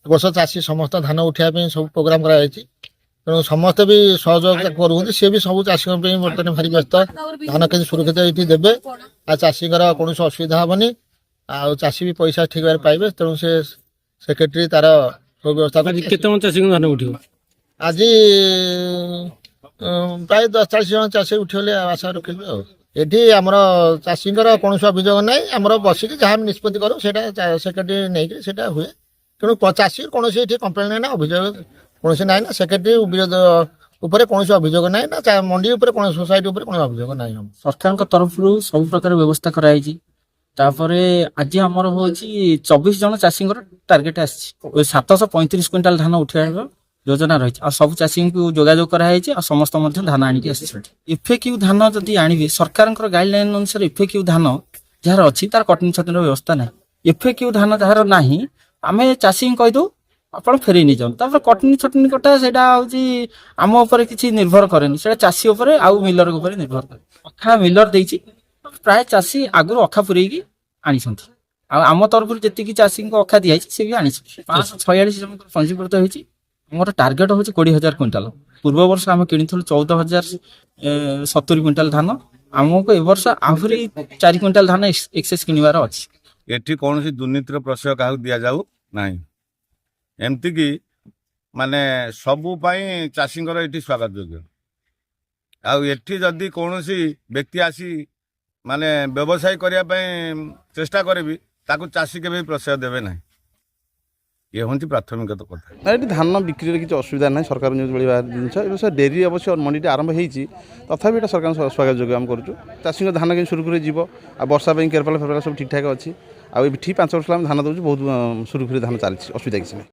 ବର୍ଷ ଚାଷୀ ସମସ୍ତ ଧାନ ଉଠାଇବା ପାଇଁ ସବୁ ପ୍ରୋଗ୍ରାମ କରାଯାଇଛି। ତେଣୁ ସମସ୍ତେ ବି ସହଯୋଗିତା କରୁଛନ୍ତି। ସିଏ ବି ସବୁ ଚାଷୀଙ୍କ ପାଇଁ ବର୍ତ୍ତମାନ ଭାରି ବ୍ୟସ୍ତ, ଧାନ କେମିତି ସୁରକ୍ଷିତ ଏଇଠି ଦେବେ ଆଉ ଚାଷୀଙ୍କର କୌଣସି ଅସୁବିଧା ହବନି, ଆଉ ଚାଷୀ ବି ପଇସା ଠିକ ଭାବରେ ପାଇବେ। ତେଣୁ ସେ ସେକ୍ରେଟାରୀ ତାର ସବୁ ବ୍ୟବସ୍ଥା ଆଜି କେତେ ଜଣ ଚାଷୀଙ୍କ ଧାନ ଉଠିବ? ଆଜି ପ୍ରାୟ 10-40 ଜଣ ଚାଷୀ ଉଠିବ ବୋଲି ଆଶା ରଖିଲୁ। ଆଉ ଏଠି ଆମର ଚାଷୀଙ୍କର କୌଣସି ଅଭିଯୋଗ ନାହିଁ। ଆମର ବସିକି ଯାହା ନିଷ୍ପତ୍ତି କରୁ ସେଇଟା ସେକ୍ରେଟାରୀ ନେଇକି ସେଇଟା ହୁଏ। ତେଣୁ ଚାଷୀ କୌଣସି ଏଠି କମ୍ପ୍ଲେନ୍ ନାହିଁ ନା ଅଭିଯୋଗ କୌଣସି ନାହିଁ ନା ସେକ୍ରେଟାରୀ ବିରୋଧ ଉପରେ କୌଣସି ଅଭିଯୋଗ ନାହିଁ ନା ମଣ୍ଡି ଉପରେ କୌଣସି ସୋସାଇଟି ଉପରେ କୌଣସି ଅଭିଯୋଗ ନାହିଁ। ସରକାରଙ୍କ ତରଫରୁ ସବୁ ପ୍ରକାର ବ୍ୟବସ୍ଥା କରାଯାଇଛି। ତାପରେ ଆଜି ଆମର ହଉଛି 24 ଜଣ ଚାଷୀଙ୍କର ଟାର୍ଗେଟ ଆସିଛି। 735 କ୍ୱିଣ୍ଟାଲ ଧାନ ଉଠାଇବା ଯୋଜନା ରହିଛି। ଆଉ ସବୁ ଚାଷୀଙ୍କୁ ଯୋଗାଯୋଗ କରାଯାଇଛି ଆଉ ସମସ୍ତ ମଧ୍ୟ ଧାନ ଆଣିକି ଆସିଛନ୍ତି। ଇଫେକ୍ଟିଭ ଧାନ ଯଦି ଆଣିବେ ସରକାରଙ୍କର ଗାଇଡଲାଇନ ଅନୁସାରେ ଇଫେକ୍ଟିଭ ଧାନ ଯାହାର ଅଛି ତାର କଟନୀ ଛଟନୀର ବ୍ୟବସ୍ଥା ନାହିଁ। ଇଫେକ୍ଟିଭ ଧାନ ଯାହାର ନାହିଁ ଆମେ ଚାଷୀଙ୍କୁ କହିଦଉ ଆପଣ ଫେରେଇ ନେଇଯାଆନ୍ତୁ। ତାପରେ କଟନୀ ଛଟନୀ କଟା ସେଇଟା ହଉଛି ଆମ ଉପରେ କିଛି ନିର୍ଭର କରେନି, ସେଇଟା ଚାଷୀ ଉପରେ ଆଉ ମିଲର ଉପରେ ନିର୍ଭର କରେ। ଅଖା ମିଲର ଦେଇଛି, ପ୍ରାୟ ଚାଷୀ ଆଗରୁ ଅଖା ପୁରେଇକି ଆଣିଛନ୍ତି। ଆଉ ଆମ ତରଫରୁ ଯେତିକି ଚାଷୀଙ୍କ ଅଖା ଦିଆଯାଇଛି ସେ ବି ଆଣିଛନ୍ତି। 546 ଜଣଙ୍କର ପଞ୍ଜୀକୃତ ହେଇଛି। ଆମର ଟାର୍ଗେଟ ହଉଛି 20,000 କ୍ୱିଣ୍ଟାଲ। ପୂର୍ବ ବର୍ଷ ଆମେ କିଣିଥିଲୁ 14,070 କ୍ୱିଣ୍ଟାଲ ଧାନ। ଆମକୁ ଏ ବର୍ଷ ଆହୁରି 4 କ୍ୱିଣ୍ଟାଲ ଧାନ ଏକ୍ସେସ୍ କିଣିବାର ଅଛି। ଏଠି କୌଣସି ଦୁର୍ନୀତିର ପ୍ରଶ୍ରୟ କାହାକୁ ଦିଆଯାଉ ନାହିଁ। ଏମିତିକି ମାନେ ସବୁ ପାଇଁ ଚାଷୀଙ୍କର ଏଠି ସ୍ୱାଗତ ଯୋଗ୍ୟ। ଆଉ ଏଠି ଯଦି କୌଣସି ବ୍ୟକ୍ତି ଆସି ମାନେ ବ୍ୟବସାୟ କରିବା ପାଇଁ ଚେଷ୍ଟା କରିବି ତାକୁ ଚାଷୀ କେବେ ପ୍ରଶ୍ରୟ ଦେବେ ନାହିଁ। ଇଏ ହେଉଛି ପ୍ରାଥମିକ କଥା। ଏଠି ଧାନ ବିକ୍ରିରେ କିଛି ଅସୁବିଧା ନାହିଁ। ସରକାର ମିଳିବା ଜିନିଷ ଏବେ ଡେରି ଅବଶ୍ୟ ମଣ୍ଡିଟି ଆରମ୍ଭ ହେଇଛି, ତଥାପି ଏଇଟା ସରକାର ସ୍ୱାଗତ ଯୋଗ୍ୟ ଆମେ କରୁଛୁ। ଚାଷୀଙ୍କ ଧାନ କେମିତି ସୁରୁଖୁରୁରେ ଯିବ, ଆଉ ବର୍ଷା ପାଇଁ କେରପାଲ ଫେରପାଲ ସବୁ ଠିକ୍ଠାକ୍ ଅଛି। ଆଉ ଏଠି 5 ବର୍ଷ ହେଲା ଆମେ ଧାନ ଦେଉଛୁ, ବହୁତ ସୁରୁଖୁରୁରେ ଧାନ ଚାଲିଛି, ଅସୁବିଧା କିଛି ନାହିଁ।